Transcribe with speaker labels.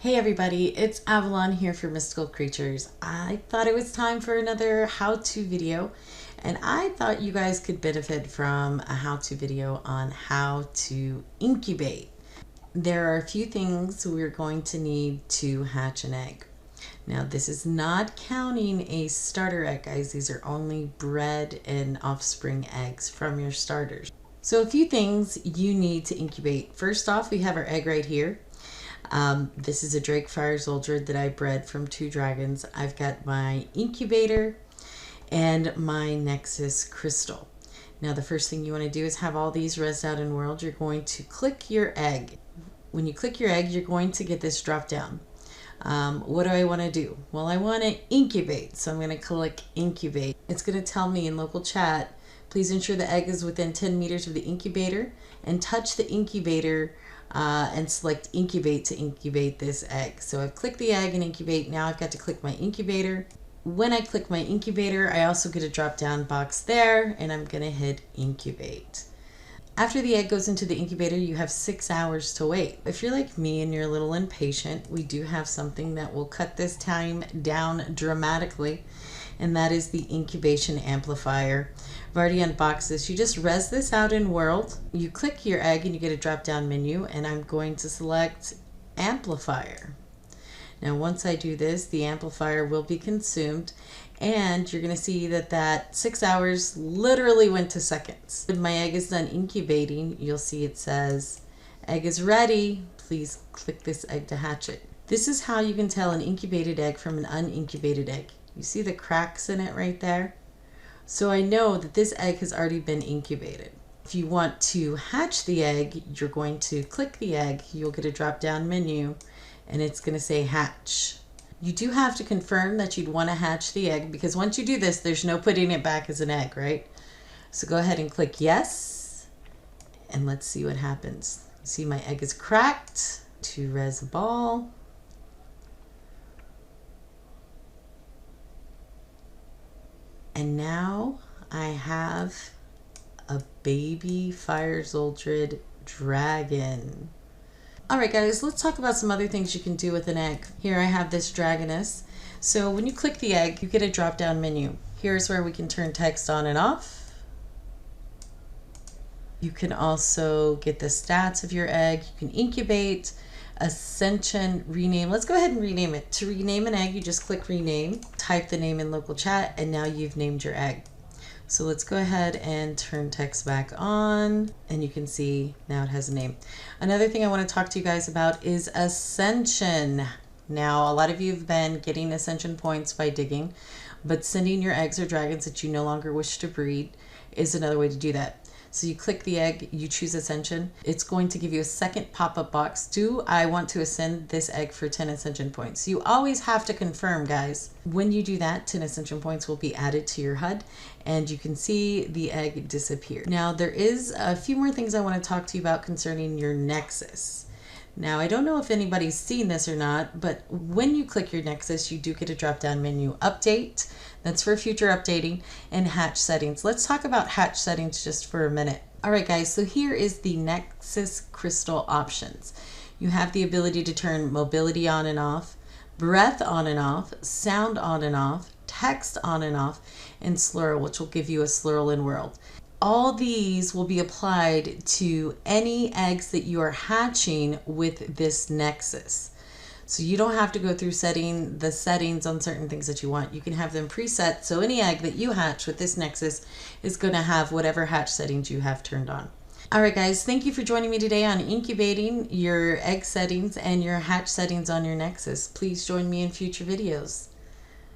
Speaker 1: Hey everybody, it's Avalon here for Mystical Creatures. I thought it was time for another how-to video, and I thought you guys could benefit from a how-to video on how to incubate. There are a few things we're going to need to hatch an egg. Now, this is not counting a starter egg, guys. These are only bred and offspring eggs from your starters. So a few things you need to incubate. First off, we have our egg right here. This is a Drake Fire Soldier that I bred from 2 dragons. I've got my incubator and my Nexus crystal. Now the first thing you want to do is have all these rezzed out in world. You're going to click your egg. When you click your egg, you're going to get this drop down. What do I want to do? Well, I want to incubate, so I'm going to click incubate. It's going to tell me in local chat, please ensure the egg is within 10 meters of the incubator and touch the incubator and select incubate to incubate this egg. So I've clicked the egg and incubate. Now I've got to click my incubator. When I click my incubator, I also get a drop down box there, and I'm going to hit incubate. After the egg goes into the incubator, you have 6 hours to wait. If you're like me and you're a little impatient, we do have something that will cut this time down dramatically, and that is the Incubation Amplifier. I've already unboxed this. You just res this out in world. You click your egg and you get a drop down menu, and I'm going to select Amplifier. Now once I do this, the amplifier will be consumed, and you're going to see that 6 hours literally went to seconds. When my egg is done incubating, you'll see it says, egg is ready. Please click this egg to hatch it. This is how you can tell an incubated egg from an unincubated egg. You see the cracks in it right there? So I know that this egg has already been incubated. If you want to hatch the egg, you're going to click the egg. You'll get a drop down menu, and it's going to say hatch. You do have to confirm that you'd want to hatch the egg, because once you do this, there's no putting it back as an egg, right? So go ahead and click yes, and let's see what happens. See, my egg is cracked. To res ball. And now I have a baby Fire Soldier dragon. Alright guys, let's talk about some other things you can do with an egg. Here I have this dragoness. So when you click the egg, you get a drop down menu. Here's where we can turn text on and off. You can also get the stats of your egg. You can incubate, ascension, rename. Let's go ahead and rename it. To rename an egg, you just click rename, type the name in local chat, and now you've named your egg. So let's go ahead and turn text back on, and you can see now it has a name. Another thing I want to talk to you guys about is ascension. Now, a lot of you have been getting ascension points by digging, but sending your eggs or dragons that you no longer wish to breed is another way to do that. So you click the egg, you choose ascension. It's going to give you a second pop-up box. Do I want to ascend this egg for 10 ascension points? You always have to confirm, guys. When you do that, 10 ascension points will be added to your HUD, and you can see the egg disappear. Now, there is a few more things I want to talk to you about concerning your Nexus. Now, I don't know if anybody's seen this or not, but when you click your Nexus, you do get a drop-down menu. Update, that's for future updating, and hatch settings. Let's talk about hatch settings just for a minute. All right, guys, so here is the Nexus crystal options. You have the ability to turn mobility on and off, breath on and off, sound on and off, text on and off, and slur, which will give you a slurl in world. All these will be applied to any eggs that you are hatching with this Nexus. So you don't have to go through setting the settings on certain things that you want. You can have them preset, so any egg that you hatch with this Nexus is going to have whatever hatch settings you have turned on. Alright guys, thank you for joining me today on incubating your egg settings and your hatch settings on your Nexus. Please join me in future videos.